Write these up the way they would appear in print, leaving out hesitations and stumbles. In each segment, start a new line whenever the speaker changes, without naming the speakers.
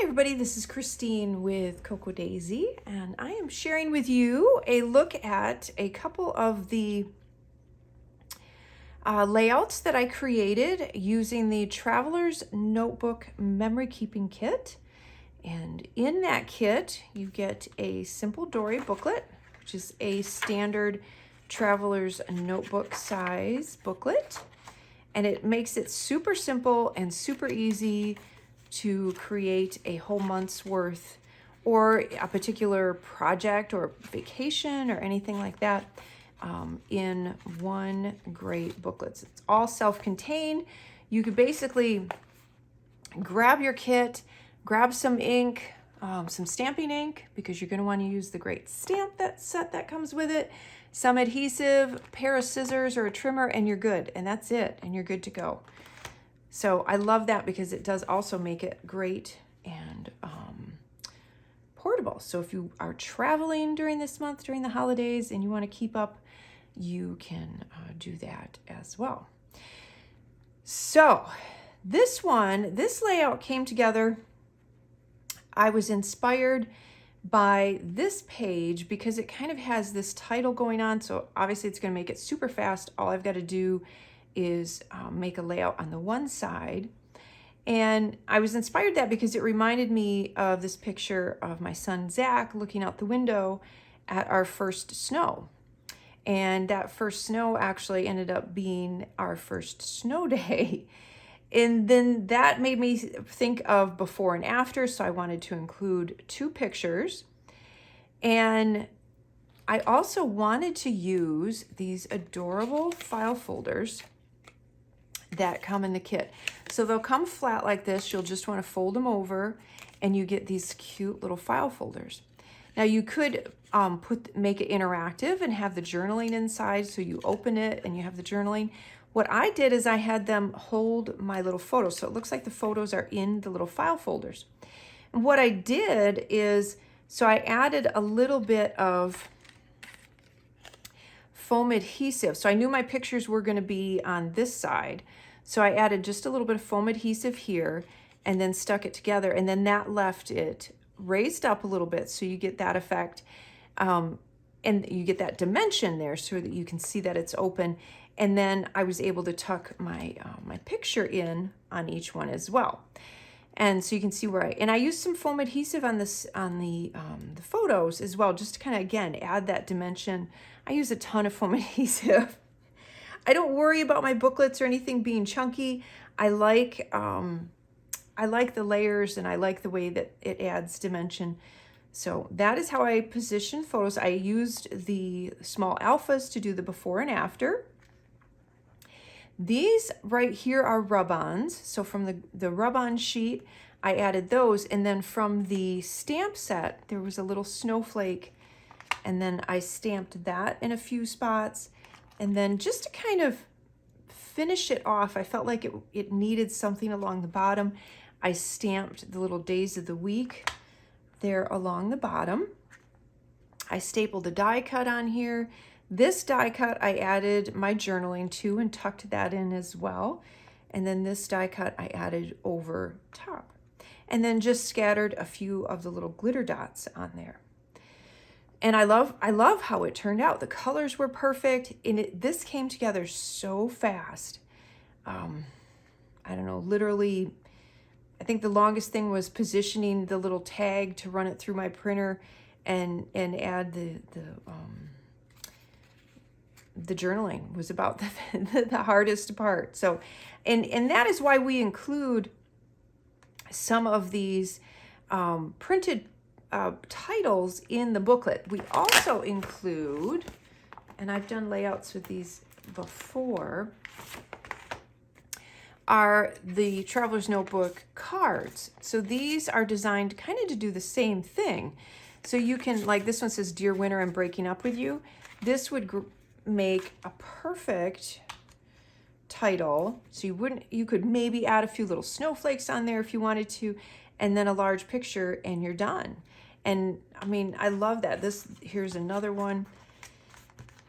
everybody, this is Christine with Coco Daisy, and I am sharing with you a look at a couple of the layouts that I created using the Traveler's Notebook Memory Keeping Kit. And in that kit, you get a simple Dory booklet, which is a standard Traveler's Notebook size booklet. And it makes it super simple and super easy to create a whole month's worth or a particular project or vacation or anything like that in one great booklet. It's all self-contained. You could basically grab your kit, grab some ink, some stamping ink, because you're going to want to use the great stamp set that comes with it, some adhesive, pair of scissors or a trimmer, and you're good. And that's it, and you're good to go. So I love that because it does also make it great and portable. So if you are traveling during this month, during the holidays, and you want to keep up, you can do that as well. So this layout came together. I was inspired by this page because it kind of has this title going on. So obviously it's going to make it super fast. All I've got to do is make a layout on the one side. And I was inspired that because it reminded me of this picture of my son Zach looking out the window at our first snow. And that first snow actually ended up being our first snow day. And then that made me think of before and after, so I wanted to include two pictures. And I also wanted to use these adorable file folders that come in the kit. So they'll come flat like this. You'll just want to fold them over and you get these cute little file folders. Now you could make it interactive and have the journaling inside, so you open it and you have the journaling. What I did is I had them hold my little photos, so it looks like the photos are in the little file folders. And what I did is, so I added a little bit of foam adhesive. So I knew my pictures were going to be on this side. So I added just a little bit of foam adhesive here and then stuck it together. And then that left it raised up a little bit, so you get that effect. And you get that dimension there so that you can see that it's open. And then I was able to tuck my my picture in on each one as well. And so you can see where I used some foam adhesive on the photos as well, just to kind of, again, add that dimension. I use a ton of foam adhesive. I don't worry about my booklets or anything being chunky. I like the layers, and I like the way that it adds dimension. So that is how I position photos. I used the small alphas to do the before and after. These right here are rub-ons. So from the rub-on sheet, I added those. And then from the stamp set, there was a little snowflake. And then I stamped that in a few spots. And then just to kind of finish it off, I felt like it needed something along the bottom. I stamped the little days of the week there along the bottom. I stapled a die cut on here. This die cut I added my journaling to and tucked that in as well. And then this die cut I added over top. And then just scattered a few of the little glitter dots on there. And I love how it turned out. The colors were perfect, and this came together so fast. I don't know, literally, I think the longest thing was positioning the little tag to run it through my printer and add the journaling was about the hardest part. So, and that is why we include some of these printed titles in the booklet. We also include, and I've done layouts with these before, are the Traveler's Notebook cards. So these are designed kind of to do the same thing. So you can, like this one says, "Dear Winter, I'm breaking up with you." This would make a perfect title. So you could maybe add a few little snowflakes on there if you wanted to, and then a large picture, and you're done. And I mean, I love that. Here's another one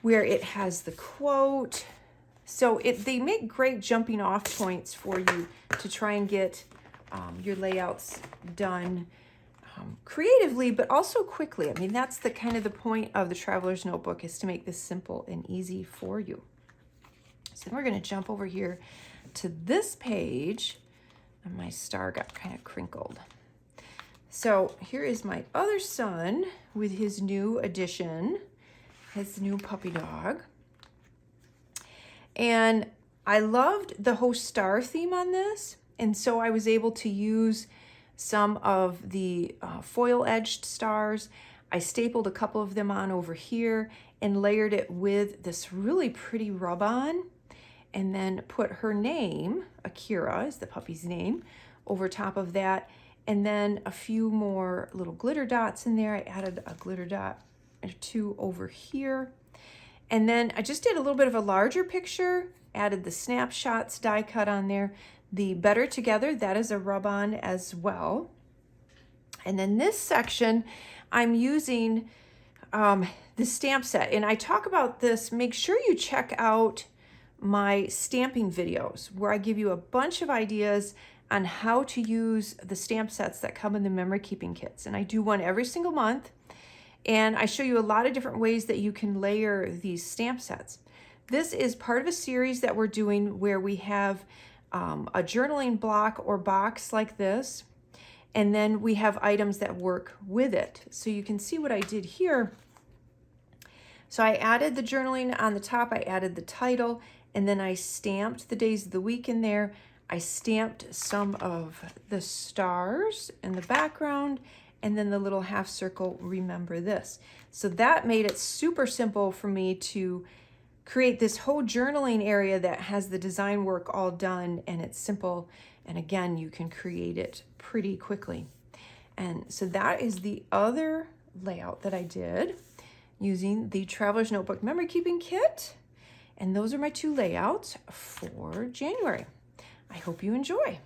where it has the quote. So they make great jumping off points for you to try and get your layouts done creatively, but also quickly. I mean, that's the kind of the point of the Traveler's Notebook, is to make this simple and easy for you. So we're going to jump over here to this page, and my star got kind of crinkled. So here is my other son with his new addition, his new puppy dog. And I loved the host star theme on this, and so I was able to use some of the foil edged stars. I stapled a couple of them on over here and layered it with this really pretty rub-on, and then put her name, Akira is the puppy's name, over top of that, and then a few more little glitter dots in there. I added a glitter dot or two over here, and then I just did a little bit of a larger picture, added the snapshots die cut on there. The Better Together, that is a rub-on as well. And then this section, I'm using the stamp set. And I talk about this, make sure you check out my stamping videos, where I give you a bunch of ideas on how to use the stamp sets that come in the memory keeping kits. And I do one every single month. And I show you a lot of different ways that you can layer these stamp sets. This is part of a series that we're doing where we have a journaling block or box like this, and then we have items that work with it. So you can see what I did here. So I added the journaling on the top, I added the title, and then I stamped the days of the week in there. I stamped some of the stars in the background, and then the little half circle, remember this. So that made it super simple for me to create this whole journaling area that has the design work all done, and it's simple. And again, you can create it pretty quickly. And so that is the other layout that I did using the Traveler's Notebook Memory Keeping Kit. And those are my two layouts for January. I hope you enjoy.